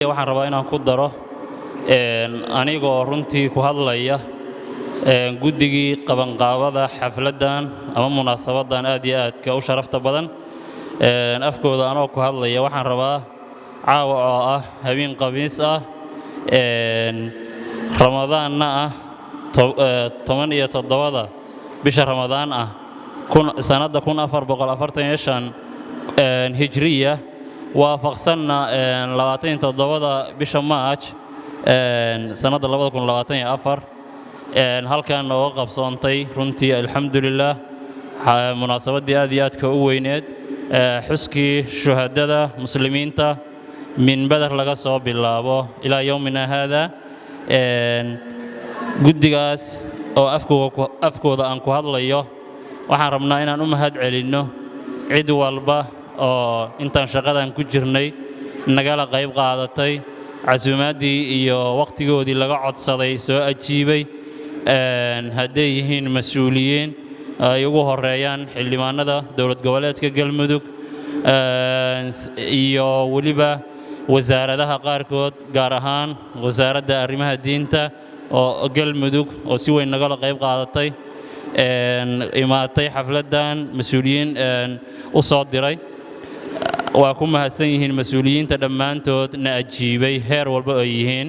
waxaan rabaa inaan ku daro anigoo runtii ku hadlaya guddigii qabanqaabada xafladan ama munaasabadan aad iyo aad ka u sharafta badan afkooda anoo ku hadlaya waxaan rabaa caawa oo ah habeen qabiis ah ramadaanna ah 17 bisha ramadaan ah sanada 1445 hijriya waafaqsanna 27 bisha March sanada 2024 halkan oo qabsoontay runtii alxamdulillah munaasabadii aad iyo aad ka u weyneed xuskii shuhadada muslimiinta min badar laga soo bilaabo ilaa yawmina hada guddigaas oo afkooda aan ku hadlayo waxaan rabnaa inaan u mahad celinno cid walba oo intaan shaqadan ku jirnay nagala qayb qaadatay casuumaadii iyo waqtigoodii laga codsaday soo ajiibay hadday yihiin mas'uuliyiin ay ugu horeeyaan xildhibaanada dowlad goboleedka Galmudug iyo waliba wasaaradaha qaarkood gaar ahaan wasaaradda arrimaha diinta oo Galmudug oo si weyn nagala qayb qaadatay imaatay xafladan mas'uuliyiin u soo diray waa ku mahadsan yihiin mas'uuliyiinta dhammaantood na ajiibay heer walba ay yihiin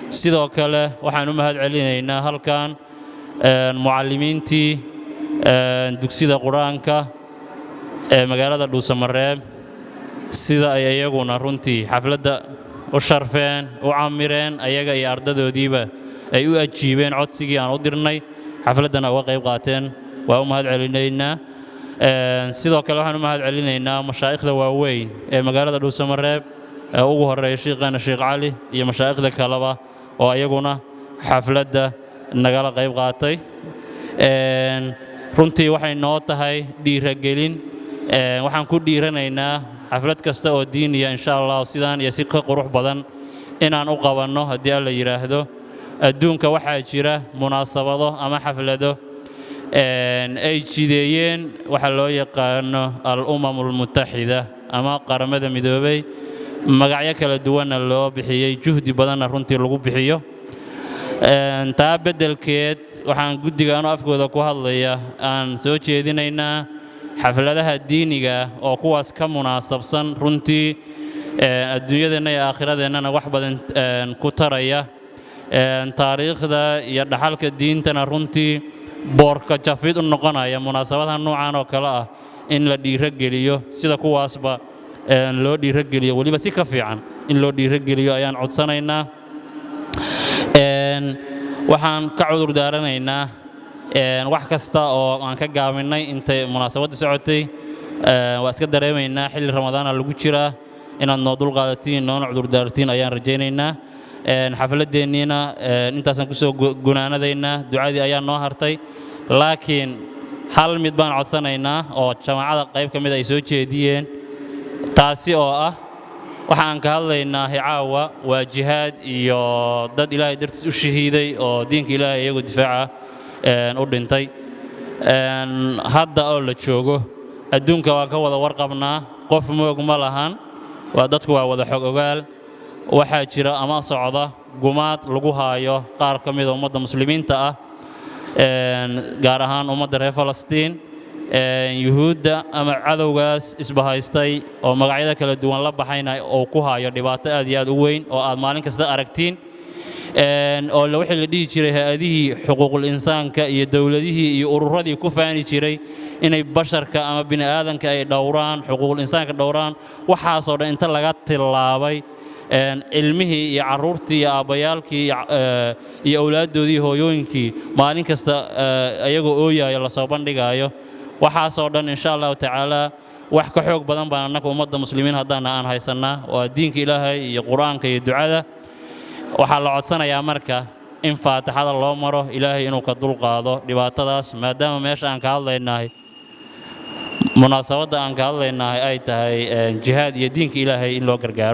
sidoo kale waxaan u mahad celinaynaa halkan mucallimiintii dugsida quraanka ee magaalada Dhuusamareeb sida ay ayaguna runtii xafladda u sharfeen u camireen ayaga iyo ardadoodiiba ay u ajiibeen codsigii aan u dirnay xafladana uga qayb qaateen waa u mahad celinaynaa sidoo kale waxaan u mahad celinaynaa mashaayikhda waaweyn ee magaalada Dhuusamareeb ugu horeeyay sheekana Sheekh Cali iyo mashaayikhda kaleba oo ayaguna xafladda nagala qayb qaatay runtii waxay noo tahay dhiiragelin waxaan ku dhiiranaynaa xaflad kasta oo diiniya insha Allah sidaan iyo si qurux badan inaan u qabanno haddii Alla yiraahdo adduunka waxaa jira munaasabado ama xaflado ay jideeyeen waxa loo yaqaano al-umamul muttahida ama qaramada midoobay magacyo kala duwan loo bixiyay juhdi badan runtii lagu bixiyo taa bedelkeed waxaan guddiga afkooda ku hadlaya aan soo jeedinaynaa xafladaha diiniga oo kuwaas ka munaasabsan runtii adduunyadeena iyo aakhiradeenna wax badan ku taraya taariikhda iyo dhaxalka diintana runtii boorka jafid u noqonaya munaasabadaha noocan oo kale ah in la dhiirageliyo sida kuwaasba loo dhiirageliyo waliba si ka fiican in loo dhiirageliyo ayaan codsanaynaa waxaan ka cudur daaranaynaa wax kasta oo aan ka gaabinay intay munaasabadu socotay waa iska dareemaynaa xilli ramadaan lagu jiraa inaad noo dul qaadatiin noona cudur daartiin ayaan rajaynaynaa xafladeennina intaasan ku soo gunaanadaynaa ducadii ayaa noo hartay laakiin hal mid baan codsanaynaa oo jamaacada qayb ka mid ay soo jeediyeen taasi oo ah waxaan ka hadlaynaa caawa waa jihaad iyo dad Ilaahay dartiis u shahiiday oo diinka Ilaahay iyagu difaaca u dhintay hadda oo la joogo adduunka waan ka wada warqabnaa qof moog ma lahan waa dadku waa wada xog ogaal waxaa jira ama socda gumaad lagu haayo qaar ka mid ah ummadda muslimiinta ah gaar ahaan ummadda reer Falastiin yuhuudda ama cadowgaas isbahaystay oo magacyada kala duwan la baxayna oo ku haayo dhibaato aad iyo aad u weyn oo aad maalin kasta aragtiin oo wixii la dhihi jiray hay'adihii xuquuqul insaanka iyo dawladihii iyo ururadii ku faani jiray inay basharka ama bini'aadanka ay dhowraan xuquuqul insaanka dhowraan waxaas oo dhan inta laga tilaabay ilmihii iyo caruurtii iyo aabayaalkii iyo awlaadoodii hooyooyinkii maalin kasta ayagoo ooyaya la soo bandhigayo waxaas oo dhan insha Allah taala wax ka xoog badan baan annaga ummadda muslimiin haddana aan haysanaa waa diinka Ilaahay iyo quraanka iyo ducada waxa la codsanayaa marka in faatixada loo maro Ilaahay inuu ka dul qaado dhibaatadaas maadaama meesha aan ka hadlaynahay munaasabada aan ka hadlaynahay ay tahay jihaad iyo diinka Ilaahay in loo gargaaro